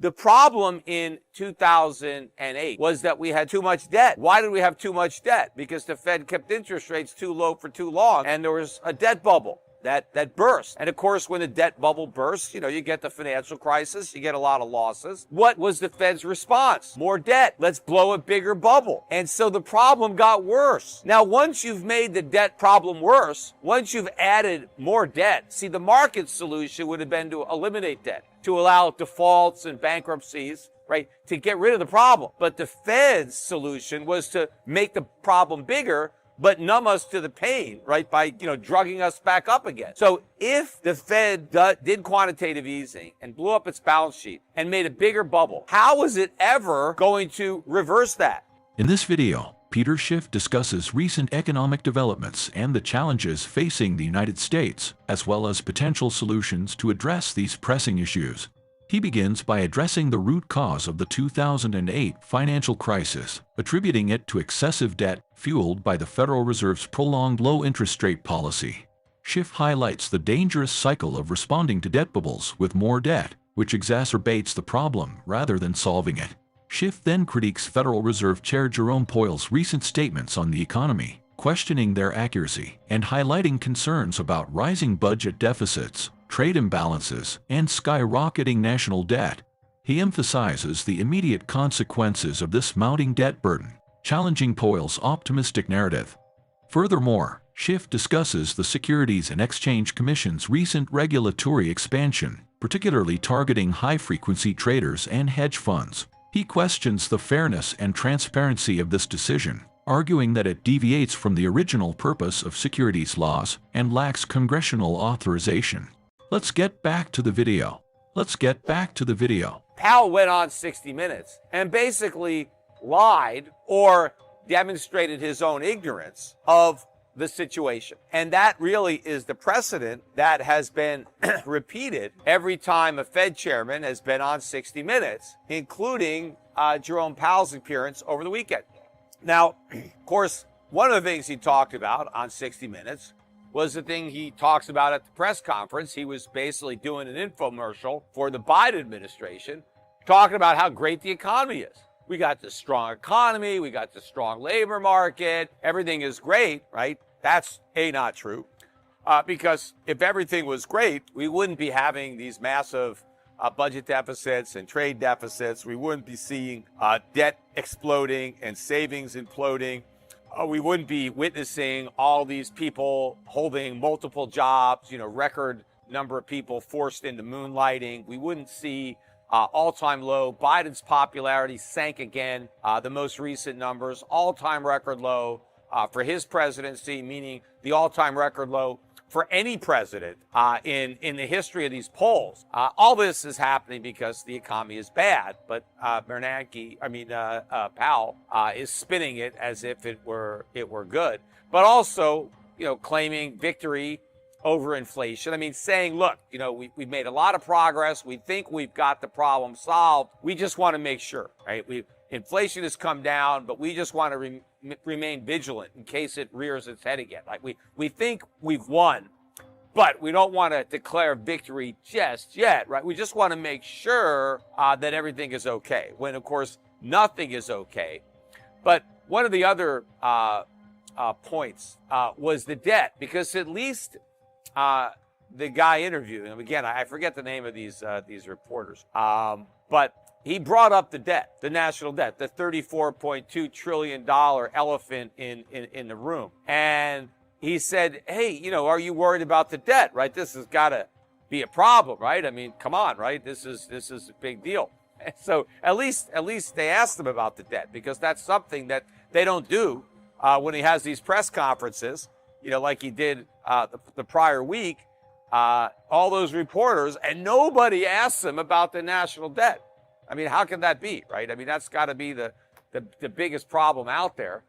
The problem in 2008 was that we had too much debt. Why did we have too much debt? Because the Fed kept interest rates too low for too long, and there was a debt bubble that burst. And of course, when the debt bubble bursts, you get the financial crisis, you get a lot of losses. What was the Fed's response? More debt. Let's blow a bigger bubble. And so the problem got worse. Now, once you've made the debt problem worse, once you've added more debt, see, the market solution would have been to eliminate debt, to allow defaults and bankruptcies, right, to get rid of the problem. But the Fed's solution was to make the problem bigger, but numb us to the pain, right, by, drugging us back up again. So if the Fed did quantitative easing and blew up its balance sheet and made a bigger bubble, how is it ever going to reverse that? In this video, Peter Schiff discusses recent economic developments and the challenges facing the United States, as well as potential solutions to address these pressing issues. He begins by addressing the root cause of the 2008 financial crisis, attributing it to excessive debt fueled by the Federal Reserve's prolonged low-interest rate policy. Schiff highlights the dangerous cycle of responding to debt bubbles with more debt, which exacerbates the problem rather than solving it. Schiff then critiques Federal Reserve Chair Jerome Powell's recent statements on the economy, questioning their accuracy and highlighting concerns about rising budget deficits, trade imbalances, and skyrocketing national debt. He emphasizes the immediate consequences of this mounting debt burden, challenging Powell's optimistic narrative. Furthermore, Schiff discusses the Securities and Exchange Commission's recent regulatory expansion, particularly targeting high-frequency traders and hedge funds. He questions the fairness and transparency of this decision, arguing that it deviates from the original purpose of securities laws and lacks congressional authorization. Let's get back to the video. Powell went on 60 Minutes and basically lied or demonstrated his own ignorance of the situation. And that really is the precedent that has been repeated every time a Fed chairman has been on 60 Minutes, including Jerome Powell's appearance over the weekend. Now, of course, one of the things he talked about on 60 Minutes was the thing he talks about at the press conference. He was basically doing an infomercial for the Biden administration, talking about how great the economy is. We got this strong economy, we got this strong labor market, everything is great, right? That's not true. Because if everything was great, we wouldn't be having these massive budget deficits and trade deficits. We wouldn't be seeing debt exploding and savings imploding. We wouldn't be witnessing all these people holding multiple jobs, record number of people forced into moonlighting. We wouldn't see all-time low. Biden's popularity sank again. The most recent numbers, all-time record low for his presidency, meaning the all-time record low for any president in the history of these polls. All this is happening because the economy is bad, but Powell is spinning it as if it were good, but also claiming victory over inflation. Saying, look, we've made a lot of progress. We think we've got the problem solved. We just want to make sure, right? Inflation has come down, but we just want to remain vigilant in case it rears its head again. Like we think we've won, but we don't want to declare victory just yet, right? We just want to make sure that everything is okay, when of course nothing is okay. But one of the other points was the debt, because at least the guy interviewed, and again, I forget the name of these reporters, but he brought up the debt, the national debt, the $34.2 trillion elephant in the room. And he said, hey, are you worried about the debt, right? This has got to be a problem, right? Come on, right? This is a big deal. And so at least they asked him about the debt, because that's something that they don't do when he has these press conferences, like he did the prior week, all those reporters, and nobody asks him about the national debt. How can that be, right? That's got to be the biggest problem out there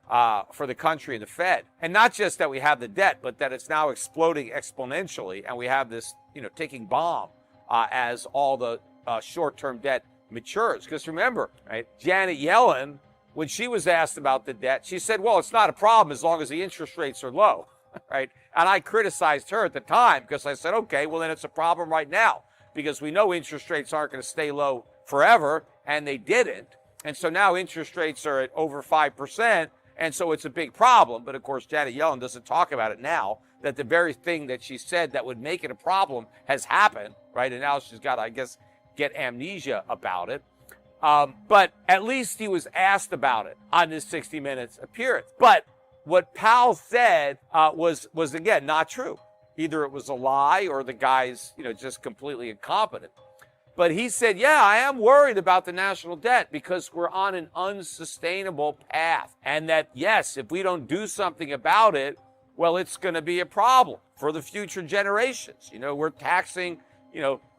for the country and the Fed. And not just that we have the debt, but that it's now exploding exponentially, and we have this, ticking bomb as all the short-term debt matures. Because remember, right, Janet Yellen, when she was asked about the debt, she said, well, it's not a problem as long as the interest rates are low, right? And I criticized her at the time because I said, okay, well, then it's a problem right now, because we know interest rates aren't going to stay low forever, and they didn't. And so now interest rates are at over 5%, and so it's a big problem. But of course, Janet Yellen doesn't talk about it now, that the very thing that she said that would make it a problem has happened, right? And now she's got to, I guess, get amnesia about it. But at least he was asked about it on his 60 Minutes appearance. But what Powell said was again not true. Either it was a lie or the guy's, just completely incompetent. But he said, yeah, I am worried about the national debt because we're on an unsustainable path. And that, yes, if we don't do something about it, well, it's going to be a problem for the future generations. We're taxing,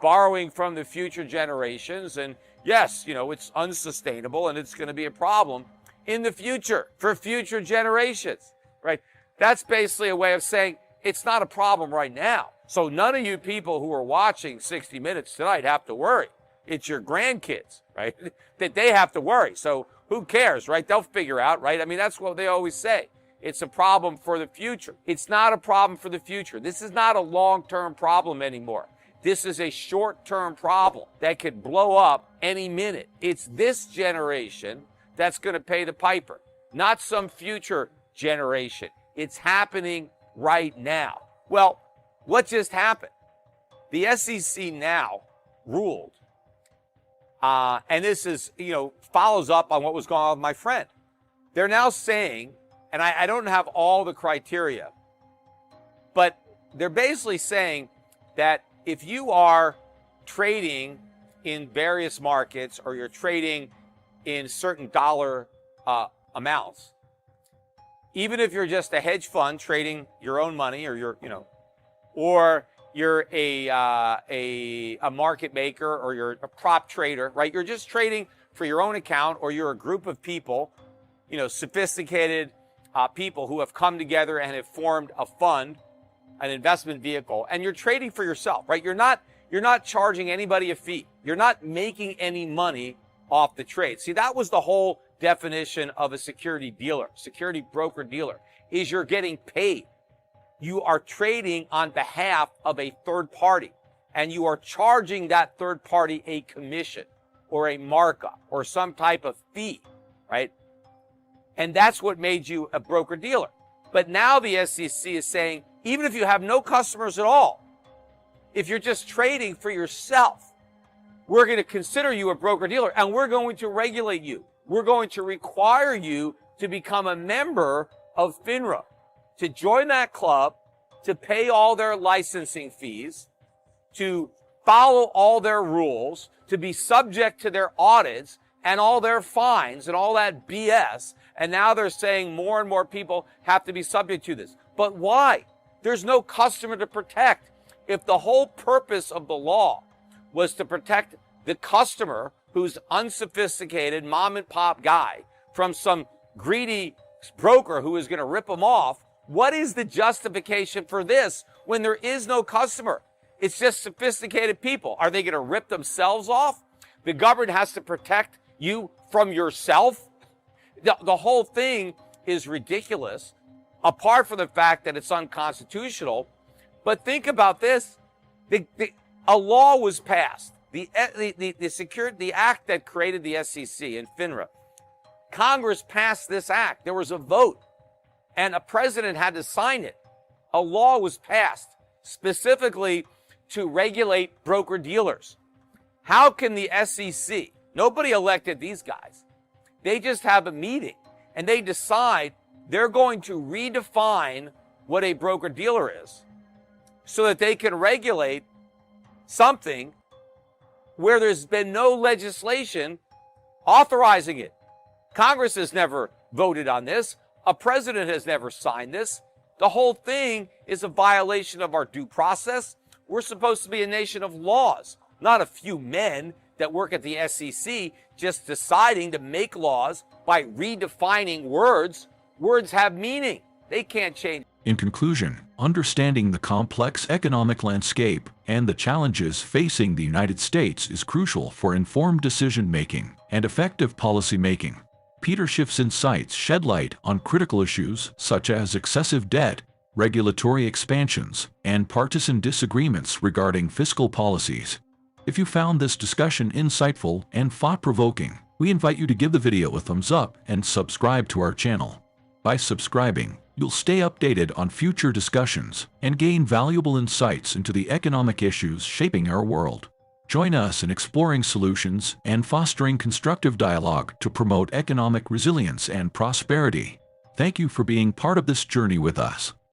borrowing from the future generations. And yes, it's unsustainable and it's going to be a problem in the future for future generations, right? That's basically a way of saying it's not a problem right now. So none of you people who are watching 60 Minutes tonight have to worry. It's your grandkids, right? That they have to worry. So who cares, right? They'll figure out, right? I mean, that's what they always say. It's a problem for the future. It's not a problem for the future. This is not a long-term problem anymore. This is a short-term problem that could blow up any minute. It's this generation that's going to pay the piper, not some future generation. It's happening right now. Well, what just happened? The SEC now ruled, and this is, follows up on what was going on with my friend. They're now saying, and I don't have all the criteria, but they're basically saying that if you are trading in various markets or you're trading in certain dollar amounts, even if you're just a hedge fund trading your own money or or you're a market maker or you're a prop trader, right? You're just trading for your own account, or you're a group of people, sophisticated people who have come together and have formed a fund, an investment vehicle, and you're trading for yourself, right? You're not charging anybody a fee. You're not making any money off the trade. See, that was the whole definition of a security broker dealer, is you're getting paid. You are trading on behalf of a third party, and you are charging that third party a commission or a markup or some type of fee, right? And that's what made you a broker dealer. But now the SEC is saying, even if you have no customers at all, if you're just trading for yourself, we're going to consider you a broker dealer and we're going to regulate you. We're going to require you to become a member of FINRA, to join that club, to pay all their licensing fees, to follow all their rules, to be subject to their audits and all their fines and all that BS. And now they're saying more and more people have to be subject to this. But why? There's no customer to protect. If the whole purpose of the law was to protect the customer who's unsophisticated mom and pop guy from some greedy broker who is going to rip them off, what is the justification for this when there is no customer? It's just sophisticated people. Are they going to rip themselves off? The government has to protect you from yourself. The whole thing is ridiculous, apart from the fact that it's unconstitutional. But think about this. A law was passed. The act that created the SEC and FINRA, Congress passed this act. There was a vote, and a president had to sign it. A law was passed specifically to regulate broker-dealers. How can the SEC, nobody elected these guys, they just have a meeting, and they decide they're going to redefine what a broker-dealer is so that they can regulate something where there's been no legislation authorizing it. Congress has never voted on this. A president has never signed this. The whole thing is a violation of our due process. We're supposed to be a nation of laws, not a few men that work at the SEC just deciding to make laws by redefining words. Words have meaning. They can't change. In conclusion, understanding the complex economic landscape and the challenges facing the United States is crucial for informed decision-making and effective policy-making. Peter Schiff's insights shed light on critical issues such as excessive debt, regulatory expansions, and partisan disagreements regarding fiscal policies. If you found this discussion insightful and thought-provoking, we invite you to give the video a thumbs up and subscribe to our channel. By subscribing, you'll stay updated on future discussions and gain valuable insights into the economic issues shaping our world. Join us in exploring solutions and fostering constructive dialogue to promote economic resilience and prosperity. Thank you for being part of this journey with us.